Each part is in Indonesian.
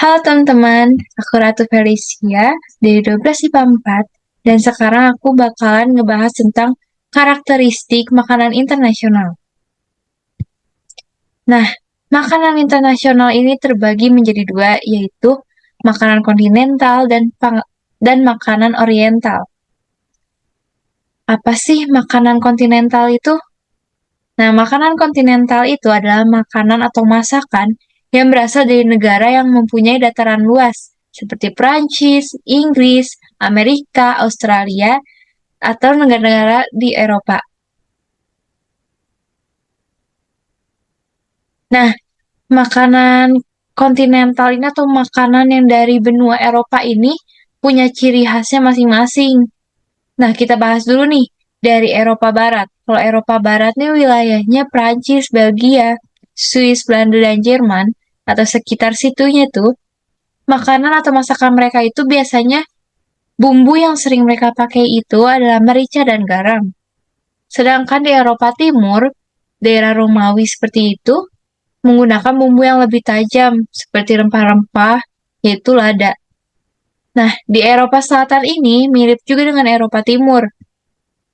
Halo teman-teman, aku Ratu Felicia dari 12 IPA 4 dan sekarang aku bakalan ngebahas tentang karakteristik makanan internasional. Nah, makanan internasional ini terbagi menjadi dua, yaitu makanan kontinental dan makanan oriental. Apa sih makanan kontinental itu? Nah, makanan kontinental itu adalah makanan atau masakan yang berasal dari negara yang mempunyai dataran luas, seperti Prancis, Inggris, Amerika, Australia, atau negara-negara di Eropa. Nah, makanan kontinental ini atau makanan yang dari benua Eropa ini punya ciri khasnya masing-masing. Nah, kita bahas dulu nih dari Eropa Barat. Kalau Eropa Barat nih wilayahnya Prancis, Belgia, Swiss, Belanda, dan Jerman, atau sekitar situnya tuh, makanan atau masakan mereka itu biasanya bumbu yang sering mereka pakai itu adalah merica dan garam. Sedangkan di Eropa Timur, daerah Romawi seperti itu, menggunakan bumbu yang lebih tajam, seperti rempah-rempah, yaitu lada. Nah, di Eropa Selatan ini mirip juga dengan Eropa Timur.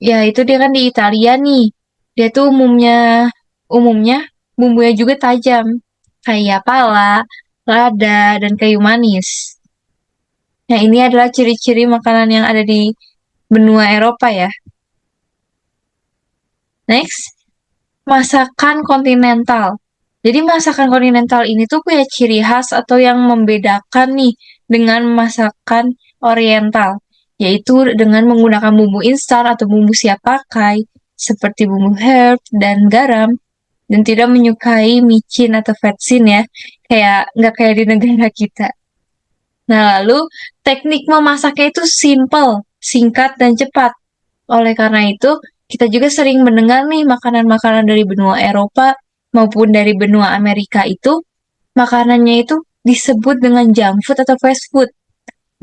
Ya, itu dia kan di Italia nih. Dia tuh umumnya bumbunya juga tajam. Kayak pala, lada, dan kayu manis. Nah, ini adalah ciri-ciri makanan yang ada di benua Eropa ya. Next, masakan kontinental. Jadi masakan kontinental ini tuh punya ciri khas atau yang membedakan nih dengan masakan oriental, yaitu dengan menggunakan bumbu instan atau bumbu siap pakai, seperti bumbu herb dan garam, dan tidak menyukai micin atau vetsin ya, nggak kayak di negara kita. Nah, lalu teknik memasaknya itu simple, singkat, dan cepat. Oleh karena itu, kita juga sering mendengar nih makanan-makanan dari benua Eropa maupun dari benua Amerika itu, makanannya itu disebut dengan junk food atau fast food.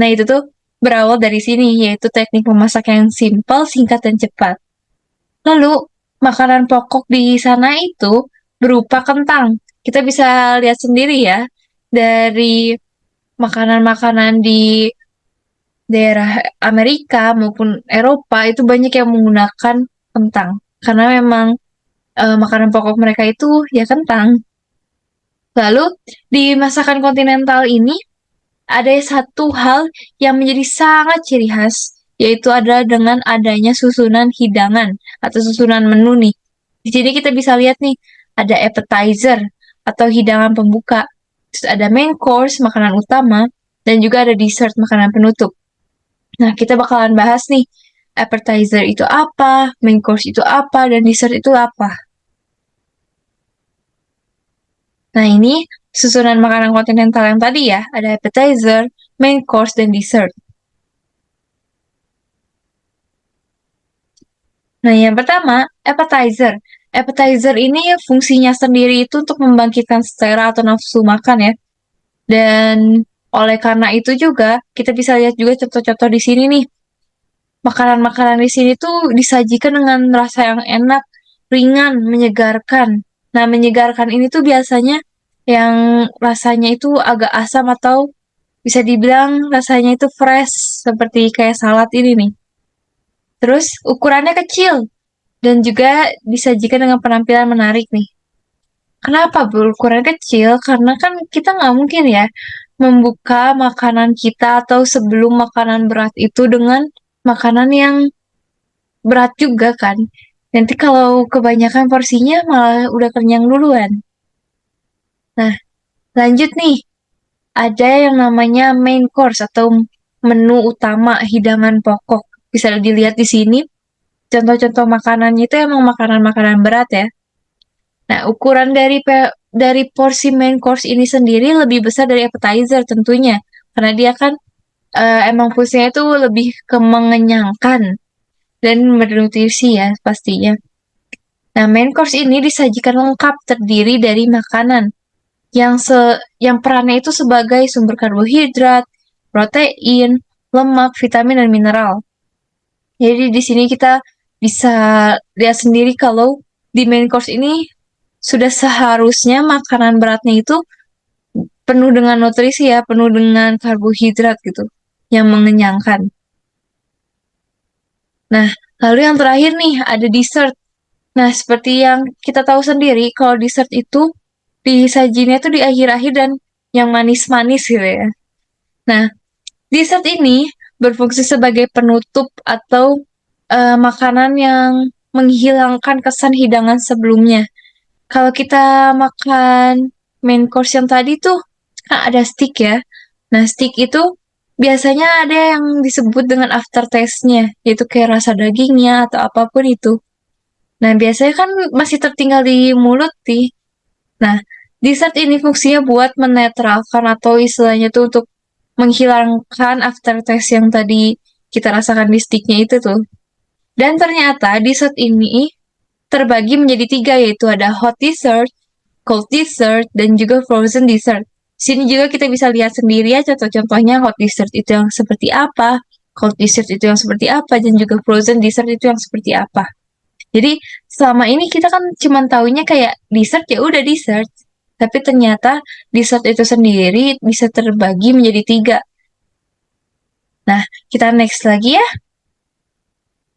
Nah, itu tuh berawal dari sini, yaitu teknik memasak yang simple, singkat, dan cepat. Lalu, makanan pokok di sana itu berupa kentang. Kita bisa lihat sendiri ya, dari makanan-makanan di daerah Amerika maupun Eropa itu banyak yang menggunakan kentang. Karena memang makanan pokok mereka itu ya kentang. Lalu, di masakan kontinental ini ada satu hal yang menjadi sangat ciri khas, yaitu adalah dengan adanya susunan hidangan atau susunan menu nih. Di sini kita bisa lihat nih, ada appetizer atau hidangan pembuka, terus ada main course, makanan utama, dan juga ada dessert, makanan penutup. Nah, kita bakalan bahas nih, appetizer itu apa, main course itu apa, dan dessert itu apa. Nah, ini susunan makanan kontinental yang tadi ya, ada appetizer, main course, dan dessert. Nah, yang pertama, appetizer. Appetizer ini fungsinya sendiri itu untuk membangkitkan selera atau nafsu makan ya. Dan oleh karena itu juga, kita bisa lihat juga contoh-contoh di sini nih. Makanan-makanan di sini tuh disajikan dengan rasa yang enak, ringan, menyegarkan. Nah, menyegarkan ini tuh biasanya yang rasanya itu agak asam atau bisa dibilang rasanya itu fresh, seperti kayak salad ini nih. Terus ukurannya kecil dan juga disajikan dengan penampilan menarik nih. Kenapa berukuran kecil? Karena kan kita nggak mungkin ya membuka makanan kita atau sebelum makanan berat itu dengan makanan yang berat juga kan. Nanti kalau kebanyakan porsinya malah udah kenyang duluan. Nah, lanjut nih. Ada yang namanya main course atau menu utama hidangan pokok. Bisa dilihat di sini. Contoh-contoh makanannya itu emang makanan-makanan berat ya. Nah, ukuran dari porsi main course ini sendiri lebih besar dari appetizer tentunya. Karena dia kan emang fungsinya itu lebih ke mengenyangkan dan bernutrisi ya pastinya. Nah, main course ini disajikan lengkap terdiri dari makanan yang perannya itu sebagai sumber karbohidrat, protein, lemak, vitamin, dan mineral. Jadi di sini kita bisa lihat sendiri kalau di main course ini sudah seharusnya makanan beratnya itu penuh dengan nutrisi ya, penuh dengan karbohidrat gitu, yang mengenyangkan. Nah, lalu yang terakhir nih, ada dessert. Nah, seperti yang kita tahu sendiri, kalau dessert itu disajinya tuh di akhir-akhir dan yang manis-manis gitu ya. Nah, dessert ini berfungsi sebagai penutup atau makanan yang menghilangkan kesan hidangan sebelumnya. Kalau kita makan main course yang tadi tuh kan ada steak ya. Nah, steak itu biasanya ada yang disebut dengan aftertaste-nya, yaitu kayak rasa dagingnya atau apapun itu. Nah, biasanya kan masih tertinggal di mulut nih. Nah, dessert ini fungsinya buat menetralkan atau istilahnya tuh untuk menghilangkan aftertaste yang tadi kita rasakan di sticknya itu tuh. Dan ternyata dessert ini terbagi menjadi tiga, yaitu ada hot dessert, cold dessert, dan juga frozen dessert. Sini juga kita bisa lihat sendiri ya contoh-contohnya hot dessert itu yang seperti apa, cold dessert itu yang seperti apa, dan juga frozen dessert itu yang seperti apa. Jadi selama ini kita kan cuma taunya kayak dessert ya udah dessert. Tapi ternyata dessert itu sendiri bisa terbagi menjadi tiga. Nah, kita next lagi ya.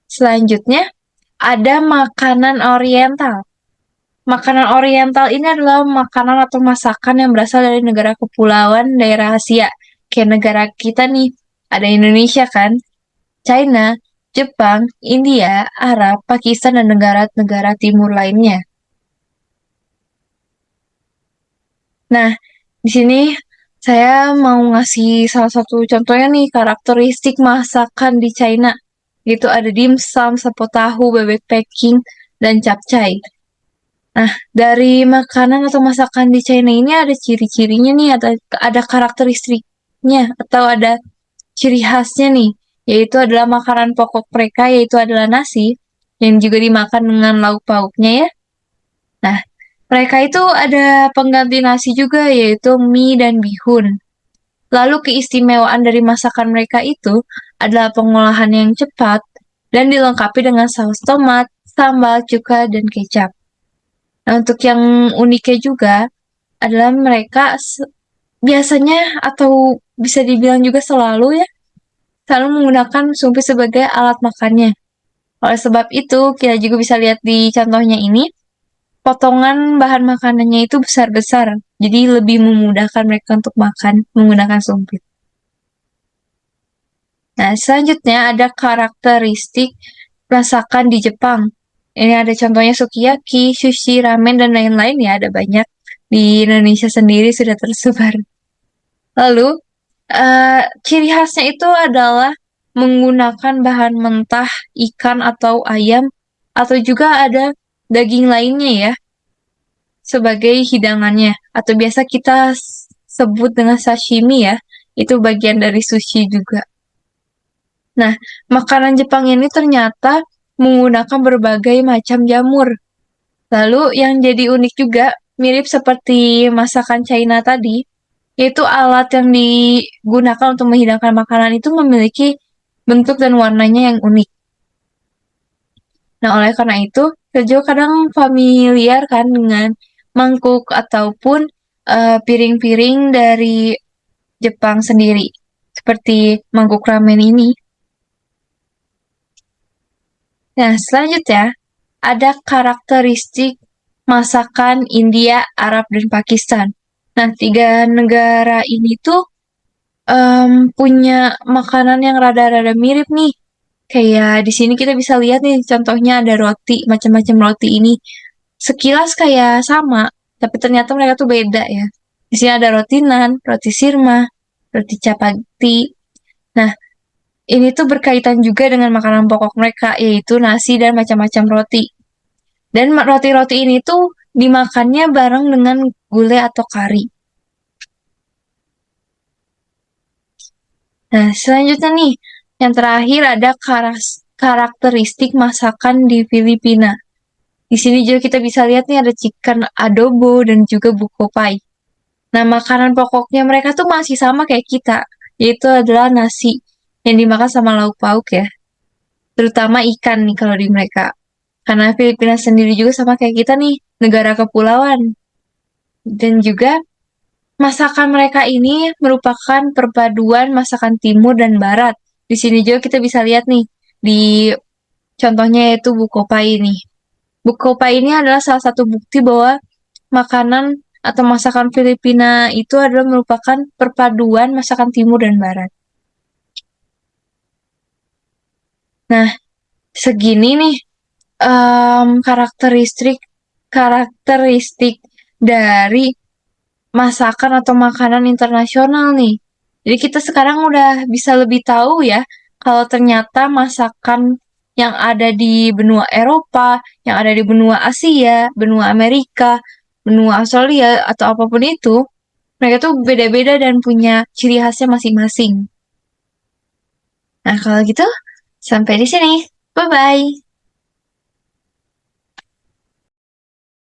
Selanjutnya ada makanan oriental. Makanan oriental ini adalah makanan atau masakan yang berasal dari negara kepulauan daerah Asia. Kayak negara kita nih, ada Indonesia kan, China, Jepang, India, Arab, Pakistan, dan negara-negara timur lainnya. Nah, di sini saya mau ngasih salah satu contohnya nih, karakteristik masakan di China. Itu ada dimsum, sapo tahu, bebek packing, dan capcay. Nah, dari makanan atau masakan di China ini ada ciri-cirinya nih, ada karakteristiknya atau ada ciri khasnya nih, yaitu adalah makanan pokok mereka, yaitu adalah nasi, yang juga dimakan dengan lauk pauknya ya. Nah, mereka itu ada pengganti nasi juga, yaitu mie dan bihun. Lalu keistimewaan dari masakan mereka itu adalah pengolahan yang cepat dan dilengkapi dengan saus tomat, sambal, cuka, dan kecap. Nah, untuk yang uniknya juga adalah mereka biasanya atau bisa dibilang juga selalu ya, selalu menggunakan sumpit sebagai alat makannya. Oleh sebab itu, kita juga bisa lihat di contohnya ini, potongan bahan makanannya itu besar-besar, jadi lebih memudahkan mereka untuk makan menggunakan sumpit. Nah, selanjutnya ada karakteristik masakan di Jepang. Ini ada contohnya sukiyaki, sushi, ramen, dan lain-lain ya, ada banyak. Di Indonesia sendiri sudah tersebar. Lalu, ciri khasnya itu adalah menggunakan bahan mentah, ikan atau ayam, atau juga ada daging lainnya ya, sebagai hidangannya. Atau biasa kita sebut dengan sashimi ya, itu bagian dari sushi juga. Nah, makanan Jepang ini ternyata menggunakan berbagai macam jamur. Lalu yang jadi unik juga, mirip seperti masakan China tadi, yaitu alat yang digunakan untuk menghidangkan makanan itu memiliki bentuk dan warnanya yang unik. Nah, oleh karena itu, kita juga kadang familiar kan dengan mangkuk ataupun piring-piring dari Jepang sendiri, seperti mangkuk ramen ini. Nah, selanjutnya ada karakteristik masakan India, Arab, dan Pakistan. Nah, tiga negara ini tuh punya makanan yang rada-rada mirip nih. Kayak di sini kita bisa lihat nih, contohnya ada roti, macam-macam roti ini. Sekilas kayak sama, tapi ternyata mereka tuh beda ya. Di sini ada roti nan, roti sirma, roti chapati. Nah, ini tuh berkaitan juga dengan makanan pokok mereka, yaitu nasi dan macam-macam roti. Dan roti-roti ini tuh dimakannya bareng dengan gulai atau kari. Nah, selanjutnya nih, yang terakhir ada karakteristik masakan di Filipina. Di sini juga kita bisa lihat nih ada chicken adobo dan juga buko pie. Nah, makanan pokoknya mereka tuh masih sama kayak kita, yaitu adalah nasi yang dimakan sama lauk pauk ya. Terutama ikan nih kalau di mereka. Karena Filipina sendiri juga sama kayak kita nih, negara kepulauan. Dan juga masakan mereka ini merupakan perpaduan masakan timur dan barat. Di sini juga kita bisa lihat nih, di contohnya yaitu Bukopai ini. Bukopai ini adalah salah satu bukti bahwa makanan atau masakan Filipina itu adalah merupakan perpaduan masakan timur dan barat. Nah, segini nih karakteristik karakteristik dari masakan atau makanan internasional nih. Jadi kita sekarang udah bisa lebih tahu ya kalau ternyata masakan yang ada di benua Eropa, yang ada di benua Asia, benua Amerika, benua Australia atau apapun itu, mereka tuh beda-beda dan punya ciri khasnya masing-masing. Nah, kalau gitu sampai di sini. Bye bye.